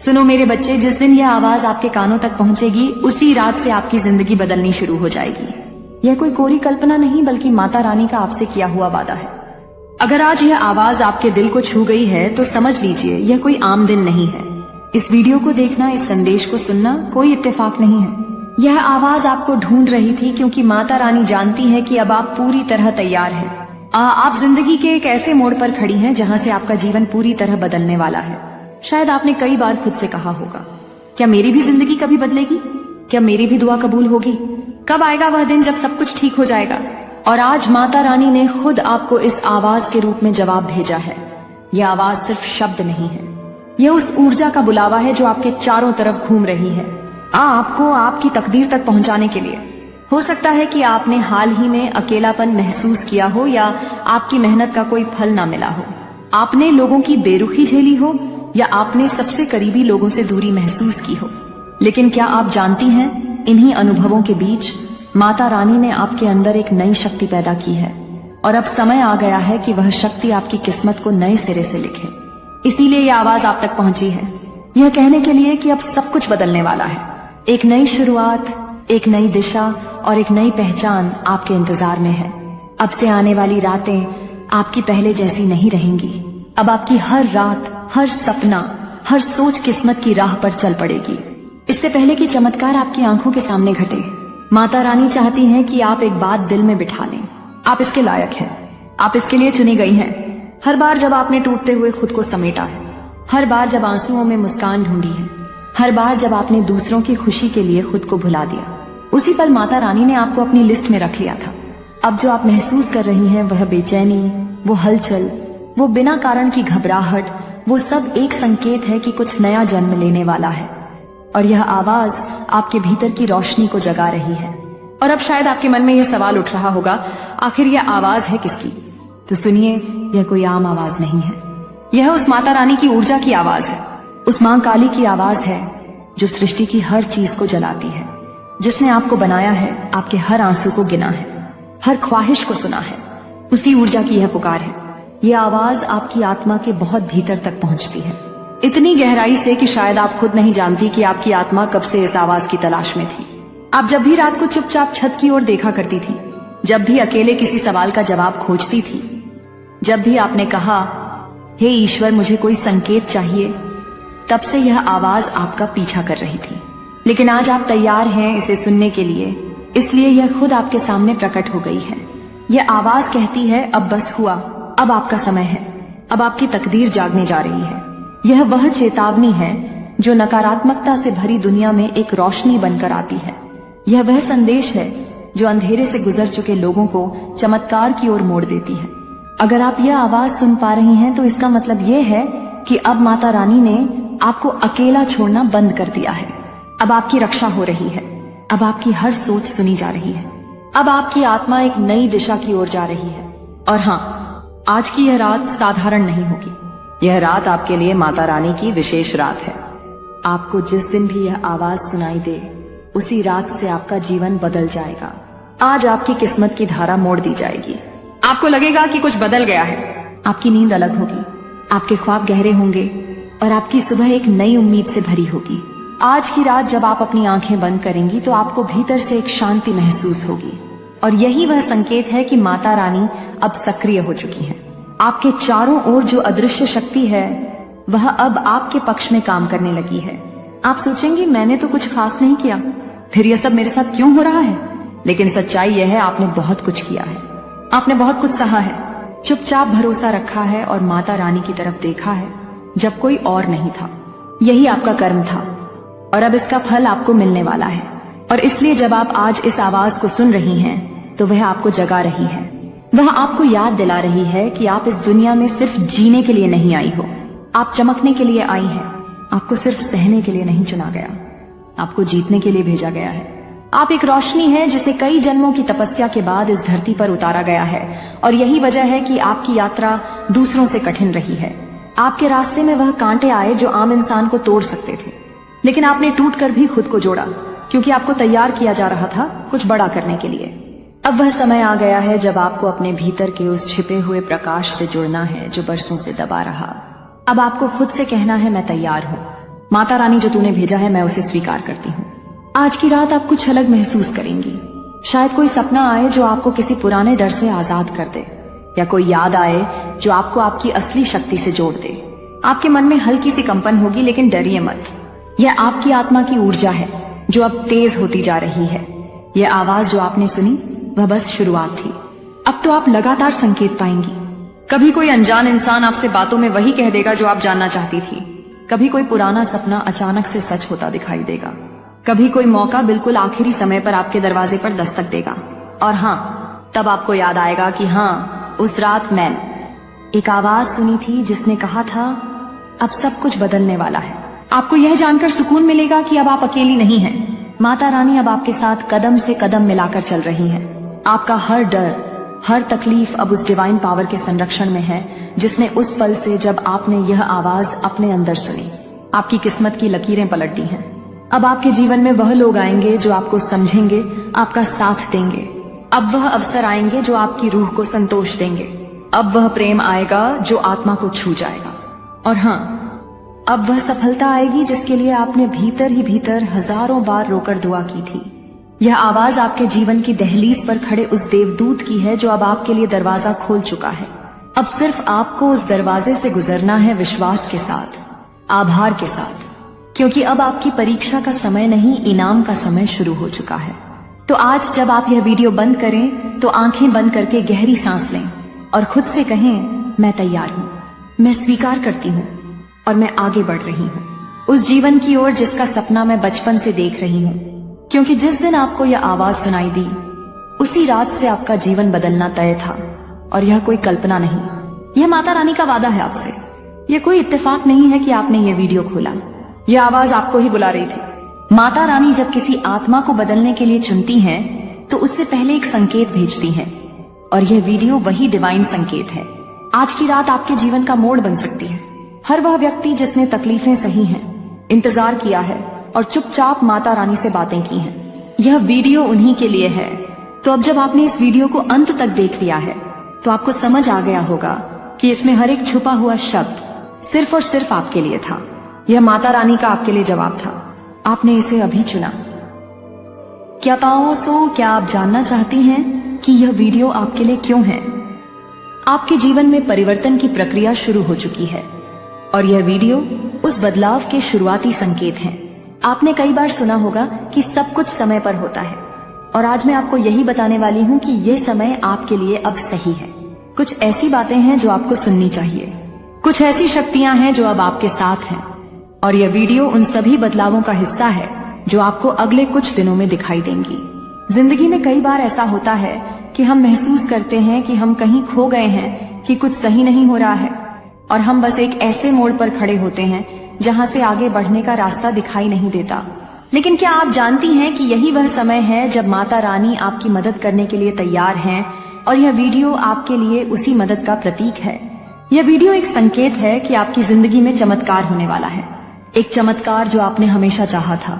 सुनो मेरे बच्चे, जिस दिन यह आवाज आपके कानों तक पहुंचेगी उसी रात से आपकी जिंदगी बदलनी शुरू हो जाएगी। यह कोई कोरी कल्पना नहीं बल्कि माता रानी का आपसे किया हुआ वादा है। अगर आज यह आवाज आपके दिल को छू गई है तो समझ लीजिए यह कोई आम दिन नहीं है। इस वीडियो को देखना, इस संदेश को सुनना कोई इत्तेफाक नहीं है। यह आवाज आपको ढूंढ रही थी क्योंकि माता रानी जानती है कि अब आप पूरी तरह तैयार हैं। आप जिंदगी के एक ऐसे मोड़ पर खड़ी हैं जहां से आपका जीवन पूरी तरह बदलने वाला है। शायद आपने कई बार खुद से कहा होगा, क्या मेरी भी जिंदगी कभी बदलेगी? क्या मेरी भी दुआ कबूल होगी? कब आएगा वह दिन जब सब कुछ ठीक हो जाएगा? और आज माता रानी ने खुद आपको इस आवाज के रूप में जवाब भेजा है। यह आवाज सिर्फ शब्द नहीं है, यह उस ऊर्जा का बुलावा है जो आपके चारों तरफ घूम रही है, आपको आपकी तकदीर तक पहुंचाने के लिए। हो सकता है कि आपने हाल ही में अकेलापन महसूस किया हो या आपकी मेहनत का कोई फल ना मिला हो। आपने लोगों की बेरुखी झेली हो या आपने सबसे करीबी लोगों से दूरी महसूस की हो। लेकिन क्या आप जानती हैं, इन्हीं अनुभवों के बीच माता रानी ने आपके अंदर एक नई शक्ति पैदा की है और अब समय आ गया है कि वह शक्ति आपकी किस्मत को नए सिरे से लिखे। इसीलिए यह आवाज आप तक पहुंची है, यह कहने के लिए कि अब सब कुछ बदलने वाला है। एक नई शुरुआत, एक नई दिशा और एक नई पहचान आपके इंतजार में है। अब से आने वाली रातें आपकी पहले जैसी नहीं रहेंगी। अब आपकी हर रात, हर सपना, हर सोच किस्मत की राह पर चल पड़ेगी। इससे पहले कि चमत्कार आपकी आंखों के सामने घटे, माता रानी चाहती हैं कि आप एक बात दिल में बिठा लें। आप इसके लायक हैं, आप इसके लिए चुनी गई हैं। हर बार जब आपने टूटते हुए खुद को समेटा है, हर बार जब आंसुओं में मुस्कान ढूंढी है, हर बार जब आपने दूसरों की खुशी के लिए खुद को भुला दिया, उसी पल माता रानी ने आपको अपनी लिस्ट में रख लिया था। अब जो आप महसूस कर रही हैं वह बेचैनी, वो हलचल, वो बिना कारण की घबराहट, वो सब एक संकेत है कि कुछ नया जन्म लेने वाला है। और यह आवाज आपके भीतर की रोशनी को जगा रही है। और अब शायद आपके मन में यह सवाल उठ रहा होगा, आखिर यह आवाज है किसकी? तो सुनिए, यह कोई आम आवाज नहीं है। यह उस माता रानी की ऊर्जा की आवाज है, उस मां काली की आवाज है जो सृष्टि की हर चीज को जलाती है, जिसने आपको बनाया है, आपके हर आंसू को गिना है, हर ख्वाहिश को सुना है। उसी ऊर्जा की यह पुकार है। यह आवाज आपकी आत्मा के बहुत भीतर तक पहुंचती है, इतनी गहराई से कि शायद आप खुद नहीं जानती कि आपकी आत्मा कब से इस आवाज की तलाश में थी। आप जब भी रात को चुपचाप छत की ओर देखा करती थी, जब भी अकेले किसी सवाल का जवाब खोजती थी, जब भी आपने कहा, हे ईश्वर मुझे कोई संकेत चाहिए, तब से यह आवाज आपका पीछा कर रही थी। लेकिन आज आप तैयार हैं इसे सुनने के लिए, इसलिए यह खुद आपके सामने प्रकट हो गई है। यह आवाज कहती है, अब बस हुआ, अब आपका समय है, अब आपकी तकदीर जागने जा रही है। यह वह चेतावनी है जो नकारात्मकता से भरी दुनिया में एक रोशनी बनकर आती है। यह वह संदेश है जो अंधेरे से गुजर चुके लोगों को चमत्कार की ओर मोड़ देती है। अगर आप यह आवाज सुन पा रही हैं तो इसका मतलब यह है कि अब माता रानी ने आपको अकेला छोड़ना बंद कर दिया है। अब आपकी रक्षा हो रही है, अब आपकी हर सोच सुनी जा रही है, अब आपकी आत्मा एक नई दिशा की ओर जा रही है। और हाँ, आज की यह रात साधारण नहीं होगी। यह रात आपके लिए माता रानी की विशेष रात है। आपको जिस दिन भी यह आवाज सुनाई दे, उसी रात से आपका जीवन बदल जाएगा। आज आपकी किस्मत की धारा मोड़ दी जाएगी। आपको लगेगा कि कुछ बदल गया है। आपकी नींद अलग होगी, आपके ख्वाब गहरे होंगे और आपकी सुबह एक नई उम्मीद से भरी होगी। आज की रात जब आप अपनी आंखें बंद करेंगी तो आपको भीतर से एक शांति महसूस होगी। और यही वह संकेत है कि माता रानी अब सक्रिय हो चुकी हैं। आपके चारों ओर जो अदृश्य शक्ति है वह अब आपके पक्ष में काम करने लगी है। आप सोचेंगे, मैंने तो कुछ खास नहीं किया, फिर यह सब मेरे साथ क्यों हो रहा है? लेकिन सच्चाई यह है, आपने बहुत कुछ किया है, आपने बहुत कुछ सहा है, चुपचाप भरोसा रखा है और माता रानी की तरफ देखा है जब कोई और नहीं था। यही आपका कर्म था और अब इसका फल आपको मिलने वाला है। और इसलिए जब आप आज इस आवाज को सुन रही हैं तो वह आपको जगा रही है। वह आपको याद दिला रही है कि आप इस दुनिया में सिर्फ जीने के लिए नहीं आई हो, आप चमकने के लिए आई हैं। आपको सिर्फ सहने के लिए नहीं चुना गया, आपको जीतने के लिए भेजा गया है। आप एक रोशनी है जिसे कई जन्मों की तपस्या के बाद इस धरती पर उतारा गया है। और यही वजह है कि आपकी यात्रा दूसरों से कठिन रही है। आपके रास्ते में वह कांटे आए जो आम इंसान को तोड़ सकते थे, लेकिन आपने टूटकर भी खुद को जोड़ा, क्योंकि आपको तैयार किया जा रहा था कुछ बड़ा करने के लिए। अब वह समय आ गया है जब आपको अपने भीतर के उस छिपे हुए प्रकाश से जुड़ना है जो बरसों से दबा रहा। अब आपको खुद से कहना है, मैं तैयार हूँ, माता रानी जो तूने भेजा है मैं उसे स्वीकार करती हूँ। आज की रात आप कुछ अलग महसूस करेंगी। शायद कोई सपना आए जो आपको किसी पुराने डर से आजाद कर दे, या कोई याद आए जो आपको आपकी असली शक्ति से जोड़ दे। आपके मन में हल्की सी कंपन होगी, लेकिन डरिए मत। यह आपकी आत्मा की ऊर्जा है जो अब तेज होती जा रही है। यह आवाज जो आपने सुनी वह बस शुरुआत थी। अब तो आप लगातार संकेत पाएंगी। कभी कोई अनजान इंसान आपसे बातों में वही कह देगा जो आप जानना चाहती थी। कभी कोई पुराना सपना अचानक से सच होता दिखाई देगा। कभी कोई मौका बिल्कुल आखिरी समय पर आपके दरवाजे पर दस्तक देगा। और हाँ, तब आपको याद आएगा कि हाँ, उस रात मैंने एक आवाज सुनी थी जिसने कहा था अब सब कुछ बदलने वाला है। आपको यह जानकर सुकून मिलेगा कि अब आप अकेली नहीं हैं। माता रानी अब आपके साथ कदम से कदम मिलाकर चल रही हैं। आपका हर डर, हर तकलीफ अब उस डिवाइन पावर के संरक्षण में है जिसने उस पल से जब आपने यह आवाज अपने अंदर सुनी आपकी किस्मत की लकीरें पलट दी हैं। अब आपके जीवन में वह लोग आएंगे जो आपको समझेंगे, आपका साथ देंगे। अब वह अवसर आएंगे जो आपकी रूह को संतोष देंगे। अब वह प्रेम आएगा जो आत्मा को छू जाएगा। और हाँ, अब वह सफलता आएगी जिसके लिए आपने भीतर ही भीतर हजारों बार रोकर दुआ की थी। यह आवाज आपके जीवन की दहलीज पर खड़े उस देवदूत की है जो अब आपके लिए दरवाजा खोल चुका है। अब सिर्फ आपको उस दरवाजे से गुजरना है विश्वास के साथ, आभार के साथ, क्योंकि अब आपकी परीक्षा का समय नहीं, इनाम का समय शुरू हो चुका है। तो आज जब आप यह वीडियो बंद करें तो आंखें बंद करके गहरी सांस लें और खुद से कहें मैं तैयार हूँ, मैं स्वीकार करती हूँ और मैं आगे बढ़ रही हूँ उस जीवन की ओर जिसका सपना मैं बचपन से देख रही हूँ। क्योंकि जिस दिन आपको यह आवाज सुनाई दी उसी रात से आपका जीवन बदलना तय था। और यह कोई कल्पना नहीं, यह माता रानी का वादा है आपसे। यह कोई इत्तेफाक नहीं है कि आपने ये वीडियो खोला। यह आवाज आपको ही बुला रही थी। माता रानी जब किसी आत्मा को बदलने के लिए चुनती हैं तो उससे पहले एक संकेत भेजती हैं, और यह वीडियो वही डिवाइन संकेत है। आज की रात आपके जीवन का मोड़ बन सकती है। हर वह व्यक्ति जिसने तकलीफें सही हैं, इंतजार किया है और चुपचाप माता रानी से बातें की हैं, यह वीडियो उन्हीं के लिए है। तो अब जब आपने इस वीडियो को अंत तक देख लिया है तो आपको समझ आ गया होगा कि इसमें हर एक छुपा हुआ शब्द सिर्फ और सिर्फ आपके लिए था। यह माता रानी का आपके लिए जवाब था। आपने इसे अभी चुना। क्या क्या आप जानना चाहती हैं कि यह वीडियो आपके लिए क्यों है? आपके जीवन में परिवर्तन की प्रक्रिया शुरू हो चुकी है और यह वीडियो उस बदलाव के शुरुआती संकेत हैं। आपने कई बार सुना होगा कि सब कुछ समय पर होता है, और आज मैं आपको यही बताने वाली हूँ कि यह समय आपके लिए अब सही है। कुछ ऐसी बातें हैं जो आपको सुननी चाहिए, कुछ ऐसी शक्तियां हैं जो अब आपके साथ हैं, और यह वीडियो उन सभी बदलावों का हिस्सा है जो आपको अगले कुछ दिनों में दिखाई देंगी। जिंदगी में कई बार ऐसा होता है कि हम महसूस करते हैं कि हम कहीं खो गए हैं, कि कुछ सही नहीं हो रहा है, और हम बस एक ऐसे मोड़ पर खड़े होते हैं जहां से आगे बढ़ने का रास्ता दिखाई नहीं देता। लेकिन क्या आप जानती हैं कि यही वह समय है जब माता रानी आपकी मदद करने के लिए तैयार हैं, और यह वीडियो आपके लिए उसी मदद का प्रतीक है। यह वीडियो एक संकेत है कि आपकी जिंदगी में चमत्कार होने वाला है, एक चमत्कार जो आपने हमेशा चाहा था।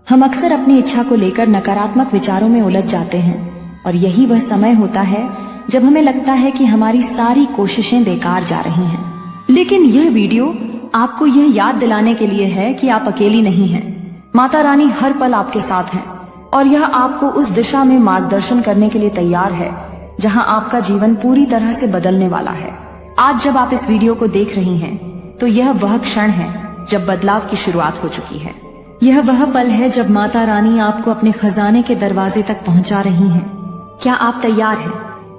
हम अक्सर अपनी इच्छा को लेकर नकारात्मक विचारों में उलझ जाते हैं, और यही वह समय होता है जब हमें लगता है कि हमारी सारी कोशिशें बेकार जा रही हैं। लेकिन यह वीडियो आपको यह याद दिलाने के लिए है कि आप अकेली नहीं हैं। माता रानी हर पल आपके साथ हैं, और यह आपको उस दिशा में मार्गदर्शन करने के लिए तैयार है जहां आपका जीवन पूरी तरह से बदलने वाला है। आज जब आप इस वीडियो को देख रही हैं तो यह वह क्षण है जब बदलाव की शुरुआत हो चुकी है। यह वह पल है जब माता रानी आपको अपने खजाने के दरवाजे तक पहुंचा रही हैं। क्या आप तैयार हैं?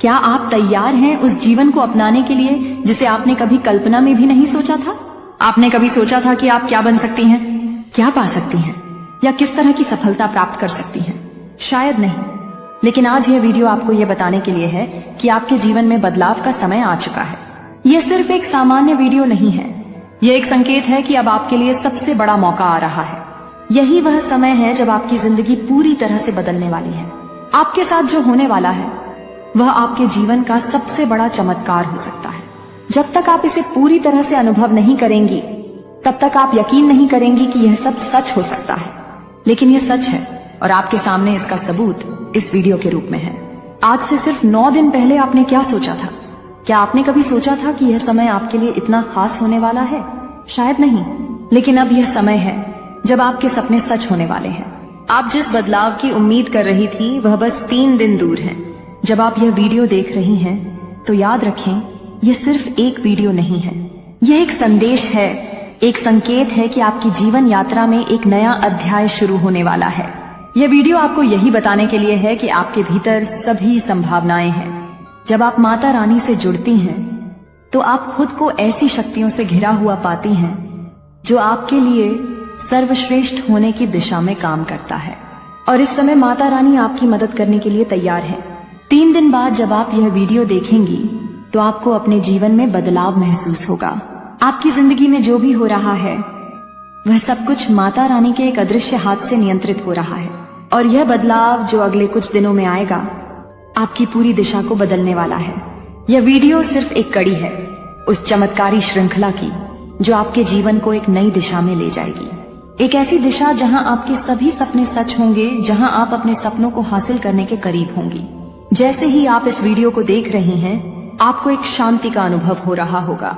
क्या आप तैयार हैं उस जीवन को अपनाने के लिए जिसे आपने कभी कल्पना में भी नहीं सोचा था? आपने कभी सोचा था कि आप क्या बन सकती हैं, क्या पा सकती हैं, या किस तरह की सफलता प्राप्त कर सकती हैं? शायद नहीं। लेकिन आज यह वीडियो आपको यह बताने के लिए है कि आपके जीवन में बदलाव का समय आ चुका है। यह सिर्फ एक सामान्य वीडियो नहीं है, यह एक संकेत है कि अब आपके लिए सबसे बड़ा मौका आ रहा है। यही वह समय है जब आपकी जिंदगी पूरी तरह से बदलने वाली है। आपके साथ जो होने वाला है वह आपके जीवन का सबसे बड़ा चमत्कार हो सकता है। जब तक आप इसे पूरी तरह से अनुभव नहीं करेंगी तब तक आप यकीन नहीं करेंगी कि यह सब सच हो सकता है। लेकिन यह सच है, और आपके सामने इसका सबूत इस वीडियो के रूप में है। आज से सिर्फ 9 दिन पहले आपने क्या सोचा था? क्या आपने कभी सोचा था कि यह समय आपके लिए इतना खास होने वाला है? शायद नहीं। लेकिन अब यह समय है जब आपके सपने सच होने वाले हैं। आप जिस बदलाव की उम्मीद कर रही थी वह बस 3 दिन दूर है। जब आप यह वीडियो देख रही हैं तो याद रखें, यह सिर्फ एक वीडियो नहीं है, यह एक संदेश है, एक संकेत है कि आपकी जीवन यात्रा में एक नया अध्याय शुरू होने वाला है। यह वीडियो आपको यही बताने के लिए है कि आपके भीतर सभी संभावनाएं हैं। जब आप माता रानी से जुड़ती हैं तो आप खुद को ऐसी शक्तियों से घिरा हुआ पाती हैं जो आपके लिए सर्वश्रेष्ठ होने की दिशा में काम करता है। और इस समय माता रानी आपकी मदद करने के लिए तैयार है। 3 दिन बाद जब आप यह वीडियो देखेंगी तो आपको अपने जीवन में बदलाव महसूस होगा। आपकी जिंदगी में जो भी हो रहा है वह सब कुछ माता रानी के एक अदृश्य हाथ से नियंत्रित हो रहा है। और यह बदलाव जो अगले कुछ दिनों में आएगा आपकी पूरी दिशा को बदलने वाला है। यह वीडियो सिर्फ एक कड़ी है उस चमत्कारी श्रृंखला की जो आपके जीवन को एक नई दिशा में ले जाएगी। एक ऐसी दिशा जहां आपके सभी सपने सच होंगे, जहां आप अपने सपनों को हासिल करने के करीब होंगी। जैसे ही आप इस वीडियो को देख रही हैं, आपको एक शांति का अनुभव हो रहा होगा।